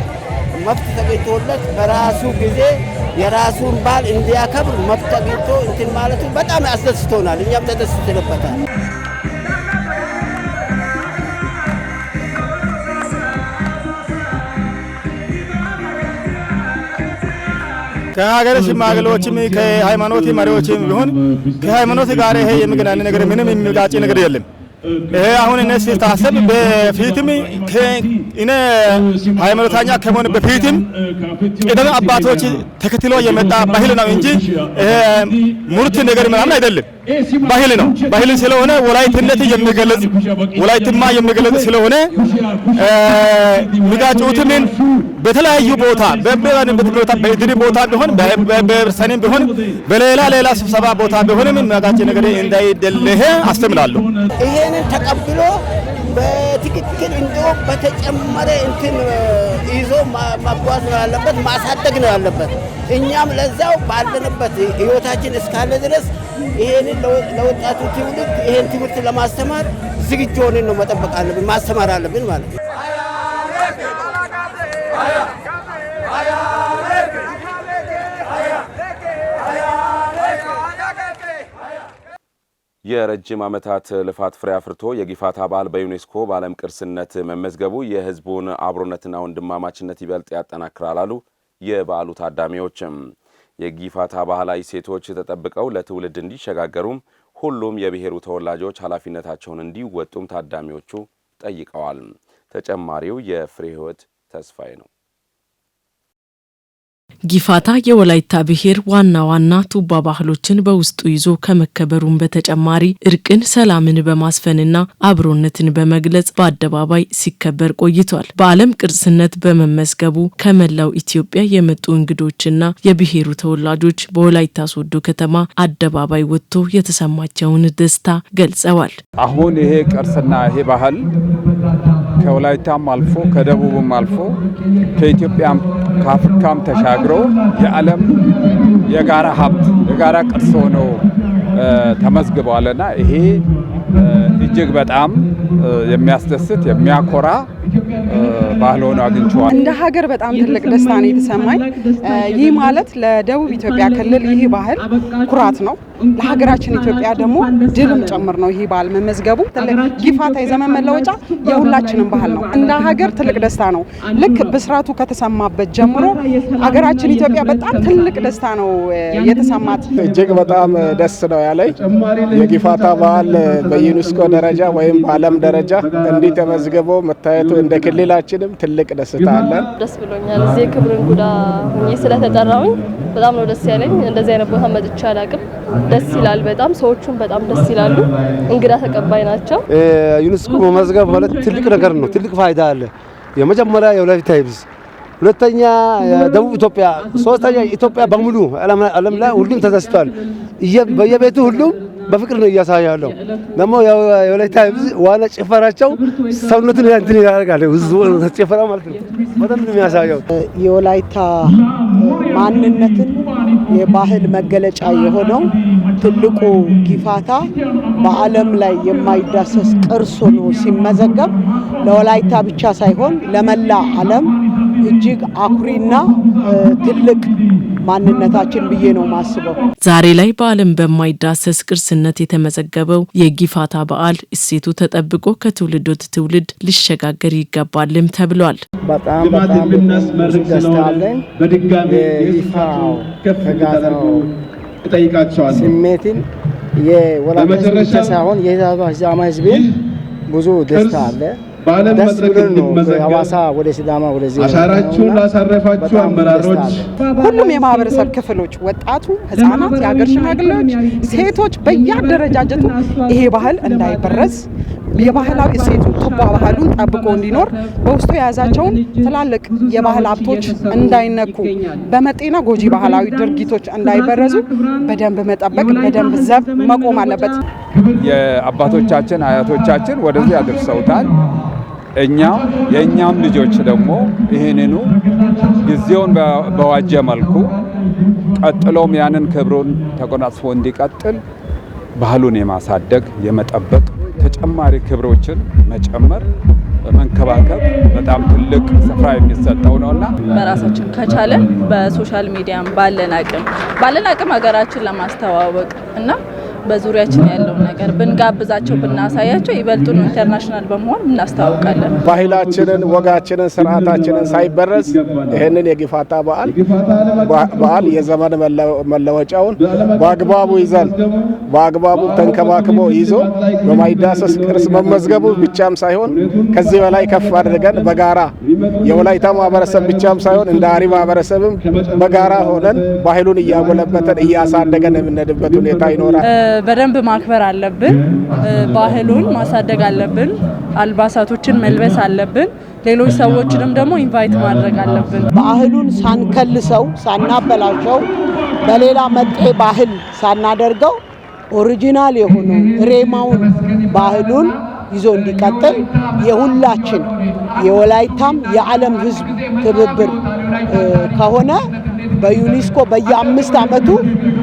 መብት ተገኝቶለት በራሱ ጊዜ የራሱን በዓል እንዲያከብር መብት ተገኝቶ እንትን ማለቱ በጣም አስደስቶናል። እኛም ተደስተንበታል። ከሀገር ሽማግሌዎችም ከሃይማኖት መሪዎችም ቢሆን ከሃይማኖት ጋር ይሄ የሚገናኝ ነገር ምንም የሚጋጭ ነገር የለም። ይሄ አሁን እነሱ ታሰብ በፊትም እኔ ሃይማኖተኛ ከመሆን በፊትም ቀደም አባቶች ተከትሎ የመጣ ባህል ነው እንጂ ሙርት ነገር ምናምን አይደለም። ባህል ነው። ባህል ስለሆነ ወላይትነት የሚገለጽ ወላይትማ የሚገለጽ ስለሆነ ሚጋጩትም በተለያዩ ቦታ በእድር ቦታ ቢሆን በሰኔም ቢሆን በሌላ ስብሰባ ቦታ ቢሆንም የሚያጋጭ ነገር እንዳይደለህ አስተምራለሁ። ይሄንን ተቀብሎ በትክክል እንደውም በተጨመረ እንትን ይዞ ማጓዝ ነው ያለበት፣ ማሳደግ ነው ያለበት። እኛም ለዛው ባለንበት ህይወታችን እስካለ ድረስ ይሄንን ለወጣቱ ትውልድ ይሄን ትምህርት ለማስተማር ዝግጁ ሆነን ነው መጠበቅ አለብን፣ ማስተማር አለብን ማለት ነው። የረጅም ዓመታት ልፋት ፍሬ አፍርቶ የጊፋታ በዓል በዩኔስኮ በዓለም ቅርስነት መመዝገቡ የህዝቡን አብሮነትና ወንድማማችነት ይበልጥ ያጠናክራል አሉ የበዓሉ ታዳሚዎችም። የጊፋታ ባህላዊ እሴቶች ተጠብቀው ለትውልድ እንዲሸጋገሩም ሁሉም የብሔሩ ተወላጆች ኃላፊነታቸውን እንዲወጡም ታዳሚዎቹ ጠይቀዋል። ተጨማሪው የፍሬ ህይወት ተስፋዬ ነው። ጊፋታ የወላይታ ብሔር ዋና ቱባ ባህሎችን በውስጡ ይዞ ከመከበሩም በተጨማሪ እርቅን፣ ሰላምን በማስፈንና አብሮነትን በመግለጽ በአደባባይ ሲከበር ቆይቷል። በዓለም ቅርስነት በመመዝገቡ ከመላው ኢትዮጵያ የመጡ እንግዶችና የብሔሩ ተወላጆች በወላይታ ሶዶ ከተማ አደባባይ ወጥቶ የተሰማቸውን ደስታ ገልጸዋል። አሁን ይሄ ቅርስና ይሄ ባህል ከወላይታም አልፎ ከደቡብም አልፎ ከኢትዮጵያም ከአፍሪካም ተሻግሮ የዓለም የጋራ ሀብት የጋራ ቅርስ ሆኖ ተመዝግቧልና ይሄ እጅግ በጣም የሚያስደስት የሚያኮራ ባህል ሆኖ አግኝቼዋለሁ። እንደ ሀገር በጣም ትልቅ ደስታ ነው የተሰማኝ። ይህ ማለት ለደቡብ ኢትዮጵያ ክልል ይህ ባህል ኩራት ነው፣ ለሀገራችን ኢትዮጵያ ደግሞ ድልም ጭምር ነው። ይህ ባህል መመዝገቡ ጊፋታ የዘመን መለወጫ የሁላችንም ባህል ነው። እንደ ሀገር ትልቅ ደስታ ነው። ልክ ብስራቱ ከተሰማበት ጀምሮ ሀገራችን ኢትዮጵያ በጣም ትልቅ ደስታ ነው የተሰማት። እጅግ በጣም ደስ ነው ያለኝ። የጊፋታ ባህል በዩኔስኮ ደረጃ ወይም በዓለም ደረጃ እንዲህ ተመዝግቦ መታየቱ እንደ ክልላችንም ትልቅ ደስታ አለ። ደስ ብሎኛል። እዚህ ክብር እንግዳ ሆኜ ስለተጠራሁኝ በጣም ነው ደስ ያለኝ። እንደዚህ አይነት ቦታ መጥቼ አላውቅም። ደስ ይላል በጣም። ሰዎቹም በጣም ደስ ይላሉ። እንግዳ ተቀባይ ናቸው። ዩኔስኮ መመዝገብ ማለት ትልቅ ነገር ነው። ትልቅ ፋይዳ አለ። የመጀመሪያ የወላይታ ህዝብ፣ ሁለተኛ ደቡብ ኢትዮጵያ፣ ሶስተኛ ኢትዮጵያ በሙሉ ዓለም ላይ ሁሉም ተደስቷል። በየቤቱ ሁሉም በፍቅር ነው እያሳያለው። ደግሞ የወላይታ ህዝብ ዋና ጭፈራቸው ሰውነቱን እንትን ያደርጋል። ጭፈራ ማለት ነው በጣም ነው የሚያሳየው። የወላይታ ማንነትን የባህል መገለጫ የሆነው ትልቁ ጊፋታ በዓለም ላይ የማይዳሰስ ቅርስ ሆኖ ሲመዘገብ ለወላይታ ብቻ ሳይሆን ለመላ ዓለም እጅግ አኩሪና ትልቅ ማንነታችን ብዬ ነው ማስበው። ዛሬ ላይ በዓለም በማይዳሰስ ቅርስነት የተመዘገበው የጊፋታ በዓል እሴቱ ተጠብቆ ከትውልድ ወደ ትውልድ ሊሸጋገር ይገባልም ተብሏል። በጣም ደስታ አለኝ። የጊፋታው ከጋታው እጠይቃቸዋለሁ ስሜትን የወላይታ ብቻ ሳይሆን የዛማ ህዝብ ብዙ ደስታ አለ። ደስ ብሎን ነው ሐዋሳ ወደ ሲዳማ ወደዚህ አሻራችሁን ላሳረፋችሁ አመራሮች፣ ሁሉም የማህበረሰብ ክፍሎች፣ ወጣቱ፣ ህፃናት፣ የሀገር ሽማግሌዎች፣ ሴቶች በየአደረጃጀቱ ይሄ ባህል እንዳይበረዝ የባህላዊ እሴቱ ቱባ ባህሉን ጠብቆ እንዲኖር በውስጡ የያዛቸውን ትላልቅ የባህል ሀብቶች እንዳይነኩ በመጤና ጎጂ ባህላዊ ድርጊቶች እንዳይበረዙ በደንብ መጠበቅ በደንብ ዘብ መቆም አለበት። የአባቶቻችን አያቶቻችን ወደዚህ አድርሰውታል። እኛም የእኛም ልጆች ደግሞ ይህንኑ ጊዜውን በዋጀ መልኩ ቀጥሎም ያንን ክብሩን ተጎናጽፎ እንዲቀጥል ባህሉን የማሳደግ የመጠበቅ ተጨማሪ ክብሮችን መጨመር መንከባከብ በጣም ትልቅ ስፍራ የሚሰጠው ነውና በራሳችን ከቻለን በሶሻል ሚዲያም ባለን አቅም ሀገራችን ለማስተዋወቅ እና በዙሪያችን ያለው ነገር ብንጋብዛቸው ብናሳያቸው ይበልጡን ኢንተርናሽናል በመሆን እናስተዋውቃለን። ባህላችንን፣ ወጋችንን፣ ስርዓታችንን ሳይበረዝ ይሄንን የጊፋታ በዓል የዘመን መለወጫውን በአግባቡ ይዘን በአግባቡ ተንከባክቦ ይዞ በማይዳሰስ ቅርስ መመዝገቡ ብቻም ሳይሆን ከዚህ በላይ ከፍ አድርገን በጋራ የወላይታ ማህበረሰብ ብቻም ሳይሆን እንደ አሪ ማህበረሰብም በጋራ ሆነን ባህሉን እያጎለበተን እያሳደገን የምንሄድበት ሁኔታ ይኖራል። በደንብ ማክበር አለብን። ባህሉን ማሳደግ አለብን። አልባሳቶችን መልበስ አለብን። ሌሎች ሰዎችንም ደግሞ ኢንቫይት ማድረግ አለብን። ባህሉን ሳንከልሰው ሳናበላሸው በሌላ መጤ ባህል ሳናደርገው ኦሪጂናል የሆነው ሬማውን ባህሉን ይዞ እንዲቀጥል የሁላችን የወላይታም የዓለም ሕዝብ ትብብር ከሆነ በዩኔስኮ በየ5 ዓመቱ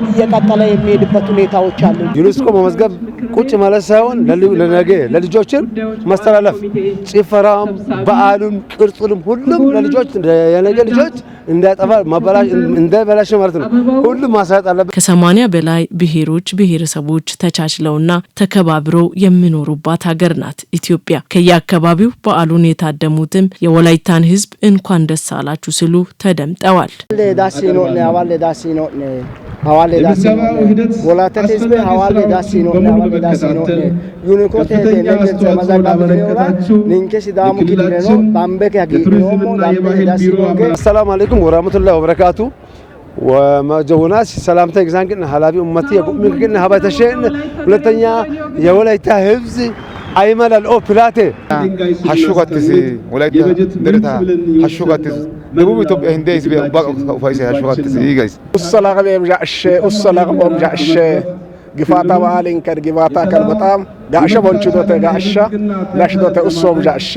እየቀጠለ የሚሄድበት ሁኔታዎች አሉ። ዩኔስኮ መመዝገብ ቁጭ ማለት ሳይሆን ለነገ ለልጆችን ማስተላለፍ ጭፈራም በዓሉም ቅርጹንም ሁሉም ለልጆች የነገ ልጆች እንዳይጠፋ እንዳይበላሽ ማለት ነው። ሁሉም ማሳየት አለበት። ከ80 በላይ ብሔሮች ብሔረሰቦች ተቻችለውና ተከባብረው የሚኖሩባት ሀገር ናት ኢትዮጵያ። ከየአካባቢው በዓሉን የታደሙትም የወላይታን ሕዝብ እንኳን ደስ አላችሁ ሲሉ ተደምጠዋል። ሐዋሌ ዳሲኖ ወላይታ ሕዝብ ሐዋሌ ዳሲኖ ዩኒኮቴ ነገ ተመዘጋብተው ንንከ ሲዳሙ ኪልነኖ ባምበከ ያጊኖሞ ዳምበከ ዳሲኖ ሰላም አለይኩም ወራህመቱላሂ ወበረካቱ ወማጀሁናስ ሰላምታ ግዛን ግን ሐላቢ ኡመቲ የቁምን ግን ሀባተሸን ሁለተኛ የወላይታ ሕዝብ አይመላል ኦ ፕላቴ ሐሹጋትሲ ወላይታ ደረታ ሐሹጋትሲ ደቡብ ኢትዮጵያ እንደ ህዝብ ባቆ ፋይሳ ሐሹጋትሲ ይጋይስ ኡሰላቀ በምጃሽ ኡሰላቀ በምጃሽ ጊፋታ በዓልን ከጊፋታ ከል በጣም ጋሻ ቦንቹ ዶተ ጋሻ ኡሶም ጃሽ